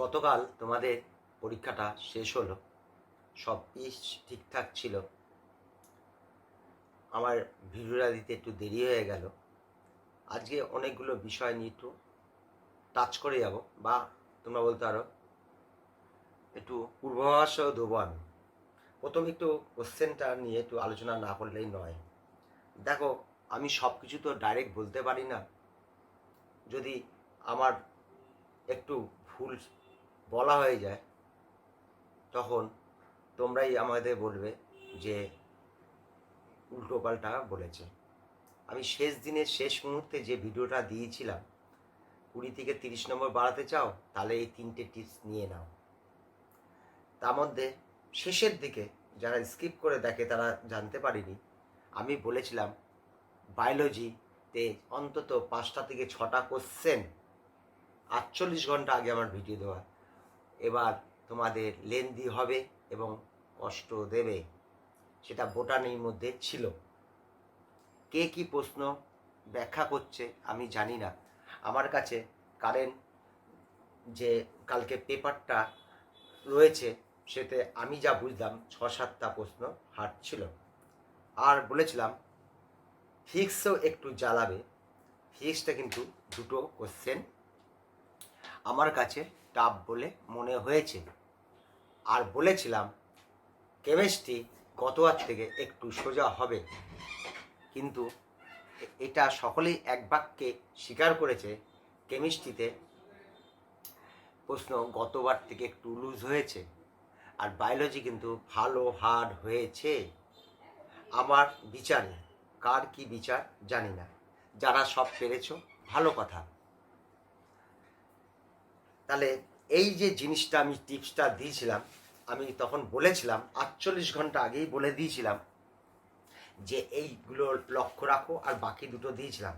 গতকাল তোমাদের পরীক্ষাটা শেষ হলো, সব ঠিকঠাক ছিল। আমার ভিডিওটা দিতে একটু দেরি হয়ে গেল। আজকে অনেকগুলো বিষয় নিয়ে একটু টাচ করে যাব, বা তোমরা বলতে পারো একটু পূর্বাভাসও দেবো আমি। প্রথম একটু কোশ্চেনটা নিয়ে একটু আলোচনা না করলেই নয়। দেখো, আমি সব কিছু তো ডাইরেক্ট বলতে পারি না। যদি আমার একটু ভুল বলা হয়ে যায়, তখন তোমরাই আমাদের বলবে যে উল্টোপাল্টা বলেছে। আমি শেষ দিনের শেষ মুহূর্তে যে ভিডিওটা দিয়েছিলাম, 20 থেকে 30 নম্বর বাড়াতে চাও তাহলে এই 3টে টিপস নিয়ে নাও। তার মধ্যে শেষের দিকে যারা স্কিপ করে দেখে তারা জানতে পারিনি, আমি বলেছিলাম বায়োলজিতে অন্তত 5টা থেকে 6টা কোশ্চেন 48 ঘন্টা আগে আমার ভিডিও দেওয়া। এবার তোমাদের লেন্দি হবে এবং কষ্ট দেবে, সেটা বোটানির মধ্যে ছিল। কে কি প্রশ্ন ব্যাখ্যা করছে আমি জানি না। আমার কাছে কারেন্ট যে কালকে পেপারটা রয়েছে, সেতে আমি যা বুঝলাম 6-7টা প্রশ্ন হার্ড ছিল। আর বলেছিলাম ফিজিক্সও একটু জ্বালাবে। ফিজিক্সটা কিন্তু 2টো কোশ্চেন আমার কাছে টাফ বলে মনে হয়েছে। আর বলেছিলাম কেমিস্ট্রি গতবার থেকে একটু সোজা হবে, কিন্তু এটা সকলেই এক বাক্যে স্বীকার করেছে কেমিস্ট্রিতে প্রশ্ন গতবার থেকে একটু লুজ হয়েছে। আর বায়োলজি কিন্তু ভালো হার্ড হয়েছে আমার বিচারে। কার কি বিচার জানি না। যারা সব পেরেছ ভালো কথা। তাহলে এই যে জিনিসটা আমি টিপসটা দিয়েছিলাম, আমি তখন বলেছিলাম 48 ঘন্টা আগেই বলে দিয়েছিলাম যে এইগুলো লক্ষ্য রাখো, আর বাকি দুটো দিয়েছিলাম।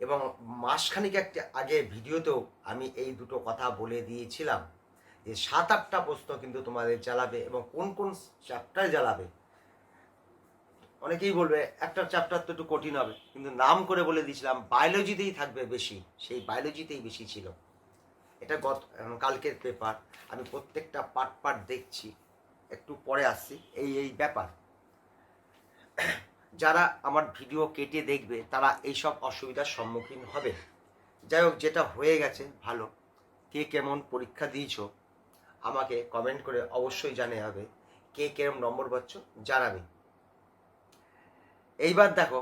এবং মাসখানিক একটা আগে ভিডিওতেও আমি এই দুটো কথা বলে দিয়েছিলাম যে 7-8টা প্রশ্ন কিন্তু তোমাদের জ্বালাবে, এবং কোন কোন চ্যাপ্টার জ্বালাবে। অনেকেই বলবে একটা চ্যাপ্টার তো একটু কঠিন হবে, কিন্তু নাম করে বলে দিয়েছিলাম বায়োলজিতেই থাকবে বেশি, সেই বায়োলজিতেই বেশি ছিল। এটা কালকের পেপার, আমি প্রত্যেকটা পার্ট পার্ট দেখছি, একটু পরে আসছি। এই ব্যাপার যারা আমার ভিডিও কেটে দেখবে তারা এইসব অসুবিধার সম্মুখীন হবে। যাই হোক, যেটা হয়ে গেছে ভালো। কে কেমন পরীক্ষা দিয়েছো আমাকে কমেন্ট করে অবশ্যই জানিয়ে হবে। কে কেরম নম্বর পাচ্ছ জানাবে। এইবার দেখো,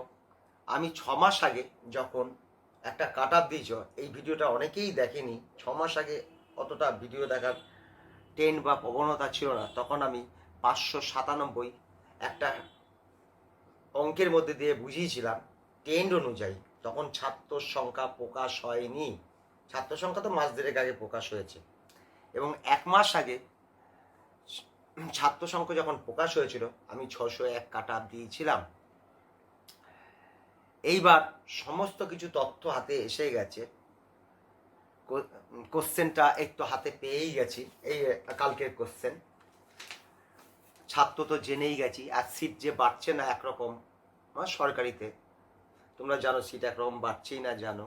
আমি 6 মাস আগে যখন একটা কাট আপ দিয়েছ, এই ভিডিওটা অনেকেই দেখেনি। 6 মাস আগে অতটা ভিডিও দেখার ট্রেন্ড বা প্রবণতা ছিল না। তখন আমি 597 একটা অঙ্কের মধ্যে দিয়ে বুঝিয়েছিলাম ট্রেন্ড অনুযায়ী। তখন ছাত্র সংখ্যা প্রকাশ হয়নি, ছাত্র সংখ্যা তো মাস দেড়েক আগে প্রকাশ হয়েছে। এবং 1 মাস আগে ছাত্র সংখ্যা যখন প্রকাশ হয়েছিল, আমি 601 কাট আপ দিয়েছিলাম। এইবার সমস্ত কিছু তথ্য হাতে এসে গেছে, কোশ্চেনটা একটু হাতে পেয়েই গেছি। এই কালকের কোশ্চেন ছাত্র তো জেনেই গেছি। আর সিট যে বাড়ছে না একরকম সরকারিতে, তোমরা জানো সিট একরকম বাড়ছেই না, জানো।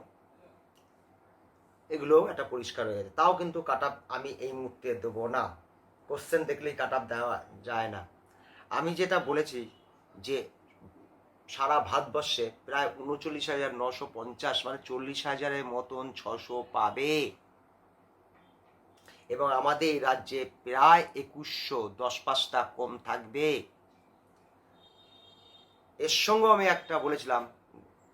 এগুলোও একটা পরিষ্কার হয়ে গেছে। তাও কিন্তু কাট আপ আমি এই মুহূর্তে দেবো না, কোশ্চেন দেখলেই কাট আপ দেওয়া যায় না। আমি যেটা বলেছি যে সারা ভারতবর্ষে প্রায় 39,950, মানে 40,000-এর মতন 600 পাবে। এবং আমাদের রাজ্যে প্রায় 2100, 10-5টা কম থাকবে। এর সঙ্গেও আমি একটা বলেছিলাম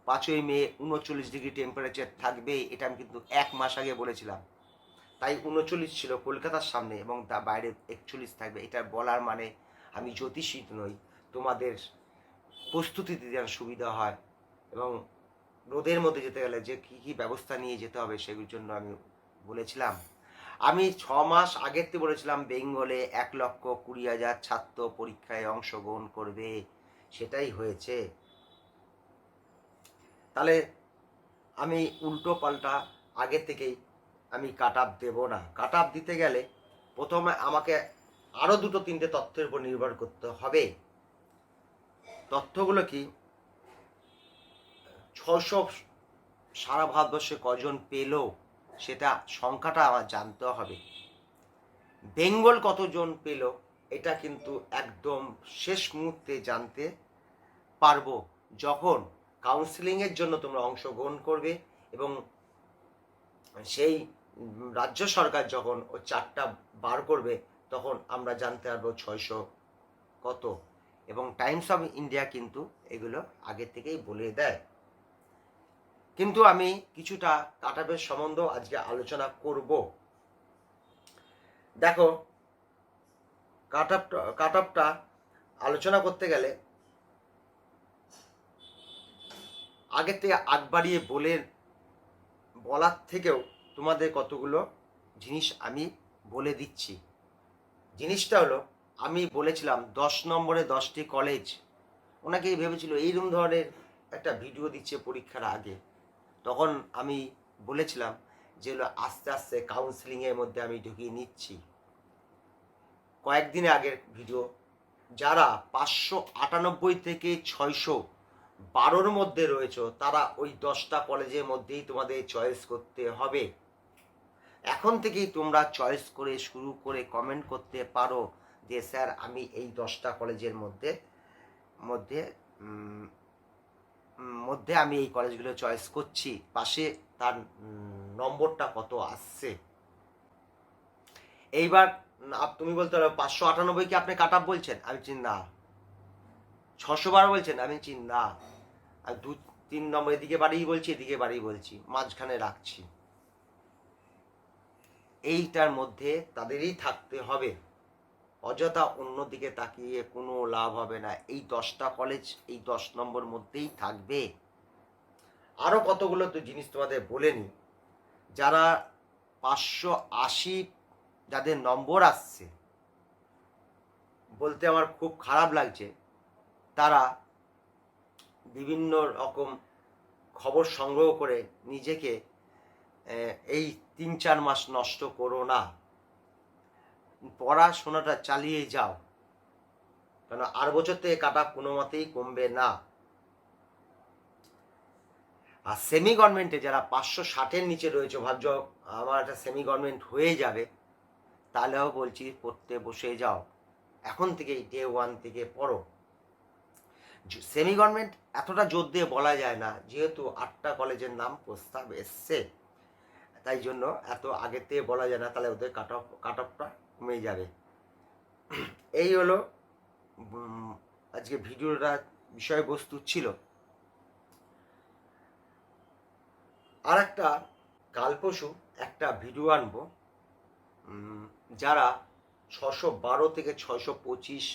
5ই মে 39 ডিগ্রি টেম্পারেচার থাকবে। এটা আমি কিন্তু 1 মাস আগে বলেছিলাম। তাই 39 ছিল কলকাতার সামনে, এবং তা বাইরে 41 থাকবে। এটা বলার মানে আমি জ্যোতিষী নই, তোমাদের প্রস্তুতি দিতে যেন সুবিধা হয়, এবং রোদের মধ্যে যেতে গেলে যে কী কী ব্যবস্থা নিয়ে যেতে হবে সেগুলোর জন্য আমি বলেছিলাম। আমি 6 মাস আগের থেকে বলেছিলাম বেঙ্গলে 1,20,000 ছাত্র পরীক্ষায় অংশগ্রহণ করবে, সেটাই হয়েছে। তাহলে আমি উল্টো পাল্টা আগে থেকেই আমি কাট আপ দেবো না। কাট আপ দিতে গেলে প্রথমে আমাকে আরও 2-3টে তথ্যের উপর নির্ভর করতে হবে। তথ্যগুলো কি? 600 সারা ভারতবর্ষে কজন পেলো, সেটা সংখ্যাটা আমার জানতে হবে। বেঙ্গল কতজন পেল এটা কিন্তু একদম শেষ মুহূর্তে জানতে পারবো যখন কাউন্সিলিংয়ের জন্য তোমরা অংশগ্রহণ করবে এবং সেই রাজ্য সরকার যখন ও চারটা বার করবে তখন আমরা জানতে পারবো 600 কত। এবং টাইমস অফ ইন্ডিয়া কিন্তু এগুলো আগে থেকেই বলে দেয়। কিন্তু আমি কিছুটা কাট অফের সম্বন্ধেও আজকে আলোচনা করব। দেখো, কাট অফটা আলোচনা করতে গেলে আগের থেকে আগ বাড়িয়ে বলার থেকেও তোমাদের কতগুলো জিনিস আমি বলে দিচ্ছি। জিনিসটা হলো, আমি বলেছিলাম 10 নম্বরে 10টি কলেজ, ওনাকেই ভেবেছিল এইরকম ধরনের একটা ভিডিও দিচ্ছে পরীক্ষার আগে। তখন আমি বলেছিলাম যে হলো আস্তে আস্তে কাউন্সিলিংয়ের মধ্যে আমি ঢুকিয়ে নিচ্ছি। কয়েকদিন আগের ভিডিও, যারা 598 থেকে 612 মধ্যে রয়েছে তারা ওই 10টা কলেজের মধ্যেই তোমাদের চয়েস করতে হবে। এখন থেকেই তোমরা চয়েস করে শুরু করে কমেন্ট করতে পারো যে স্যার আমি এই 10টা কলেজের মধ্যে মধ্যে মধ্যে আমি এই কলেজগুলো চয়েস করছি, পাশে তার নম্বরটা কত আসছে। এইবার তুমি বলতে পারো 598 কি আপনি কাট অফ বলছেন, আমি চিন না। 612 বলছেন, আমি চিন না। আর 2-3 নম্বর এদিকে বাড়িয়ে বলছি, এদিকে বাড়িয়ে বলছি, মাঝখানে রাখছি। এইটার মধ্যে তাদেরই থাকতে হবে, অযথা অন্যদিকে তাকিয়ে কোনো লাভ হবে না। এই 10টা কলেজ এই 10 নম্বর মধ্যেই থাকবে। আরও কতগুলো তো জিনিস তোমাদের বলে নি। যারা 580 যাদের নম্বর আসছে, বলতে আমার খুব খারাপ লাগছে, তারা বিভিন্ন রকম খবর সংগ্রহ করে নিজেকে এই 3-4 মাস নষ্ট করো না, পড়াশোনাটা চালিয়ে যাও, কেন আর বছর থেকে কাটা কোনো মতেই কমবে না। আর সেমি গভর্নমেন্টে যারা 560-এর নিচে রয়েছে, ভাবছ আমার একটা সেমি গভর্নমেন্ট হয়ে যাবে, তাহলেও বলছি পড়তে বসে যাও, এখন থেকেই ডে 1 থেকে পড়ো। সেমি গভর্নমেন্ট এতটা জোর দিয়ে বলা যায় না, যেহেতু 8টা কলেজের নাম প্রস্তাব এসছে, তাই জন্য এত আগে থেকে বলা যায় না, তাহলে ওদের কাট অফটা কমে যাবে। এই হলো আজকে ভিডিওটা বিষয়বস্তু ছিল। আর একটা কাল পরশু একটা ভিডিও আনবো, যারা 612 থেকে 625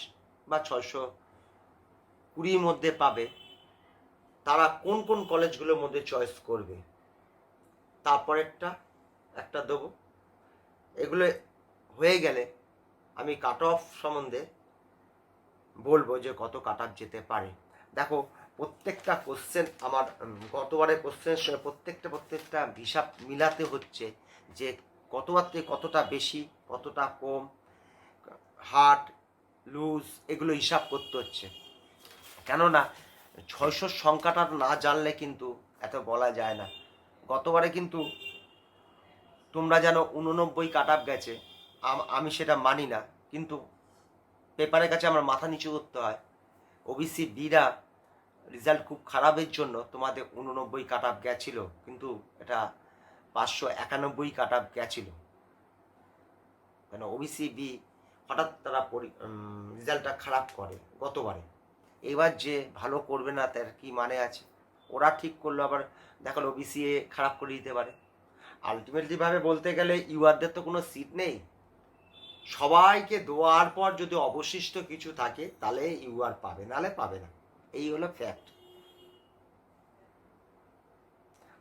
বা 620 মধ্যে পাবে, তারা কোন কোন কলেজগুলোর মধ্যে চয়েস করবে, তারপরে একটা দেবো। এগুলো হয়ে গেলে আমি কাট অফ সম্বন্ধে বলবো যে কত কাট অফ যেতে পারে। দেখো, প্রত্যেকটা কোশ্চেন আমার গতবারের কোশ্চেনের সঙ্গে প্রত্যেকটা হিসাব মিলাতে হচ্ছে যে কতবার থেকে কতটা বেশি, কতটা কম, হার্ড লুজ, এগুলো হিসাব করতে হচ্ছে। কেননা 600 সংখ্যাটা না জানলে কিন্তু এত বলা যায় না। গতবারে কিন্তু তোমরা জানো 89 কাট অফ গেছে, আমি সেটা মানি না, কিন্তু পেপারের কাছে আমার মাথা নিচু করতে হয়। ওবিসি বিরা রেজাল্ট খুব খারাপের জন্য তোমাদের 89 কাট অফ গেছিল, কিন্তু এটা 591 কাট অফ গেছিল। কেন ওবিসি বি হঠাৎ তারা রেজাল্টটা খারাপ করে গতবারে, এবার যে ভালো করবে না তার কি মানে আছে? ওরা ঠিক করলো, আবার দেখালো ওবিসি এ খারাপ করে দিতে পারে। আলটিমেটলি ভাবে বলতে গেলে ইউআরদের তো কোনো সিট নেই, সবাইকে দেওয়ার পর যদি অবশিষ্ট কিছু থাকে তাহলে ইউআর পাবে, নাহলে পাবে না। এই হলো ফ্যাক্ট।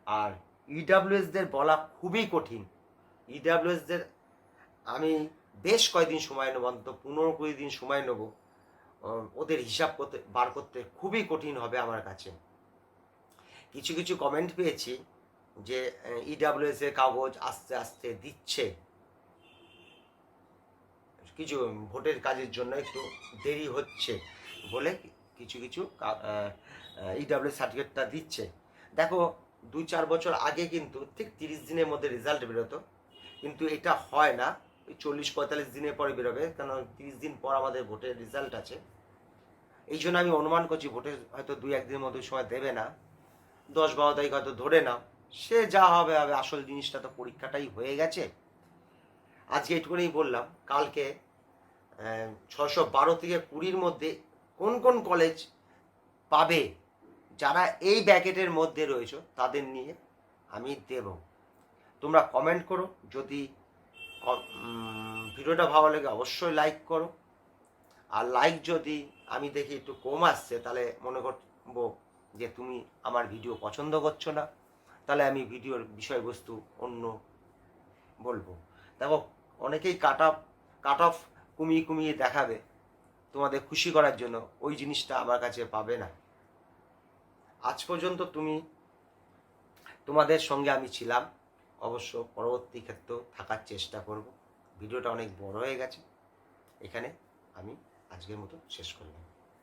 আর ইডাব্লিউএসদের বলা খুবই কঠিন। ইডাব্লিউএসদের আমি বেশ কয়েকদিন সময় নেব, অন্তত 15-20 দিন সময় নেব, ওদের হিসাব করতে বার করতে খুবই কঠিন হবে আমার কাছে। কিছু কিছু কমেন্ট পেয়েছি যে ইডাব্লিউএস এর কাগজ আস্তে আস্তে দিচ্ছে, কিছু ভোটের কাজের জন্য একটু দেরি হচ্ছে বলে কিছু ইডাব্লিউএস সার্টিফিকেটটা দিচ্ছে। দেখো, 2-4 বছর আগে কিন্তু ঠিক 30 দিনের মধ্যে রেজাল্ট বেরোতো, কিন্তু এটা হয় না, ওই 40-45 দিনের পরে বেরোবে, কারণ 30 দিন পর আমাদের ভোটের রেজাল্ট আছে। এই জন্য আমি অনুমান করছি ভোটের হয়তো 2-1 দিনের মধ্যে সময় দেবে না, 10-12 তারিখ হয়তো ধরে নাও, সে যা হবে হবে, আসল জিনিসটা তো পরীক্ষাটাই হয়ে গেছে। আজকে এটুকুনি বললাম, কালকে 612 থেকে 20-র মধ্যে কোন কোন কলেজ পাবে, যারা এই ব্যাকেটের মধ্যে রয়েছে তাদের নিয়ে আমি দেব। তোমরা কমেন্ট করো, যদি ভিডিওটা ভালো লাগে অবশ্যই লাইক করো, আর লাইক যদি আমি দেখি একটু কম আসছে তাহলে মনে করবো যে তুমি আমার ভিডিও পছন্দ করছো না, তাহলে আমি ভিডিওর বিষয়বস্তু অন্য বলবো। দেখো, অনেকেই কাট অফ কমিয়ে কমিয়ে দেখাবে তোমাদের খুশি করার জন্য, ওই জিনিসটা আমার কাছে পাবে না। আজ পর্যন্ত তোমাদের সঙ্গে আমি ছিলাম, অবশ্য পরবর্তী ক্ষেত্রেও থাকার চেষ্টা করব। ভিডিওটা অনেক বড় হয়ে গেছে, এখানে আমি আজকের মতো শেষ করলাম।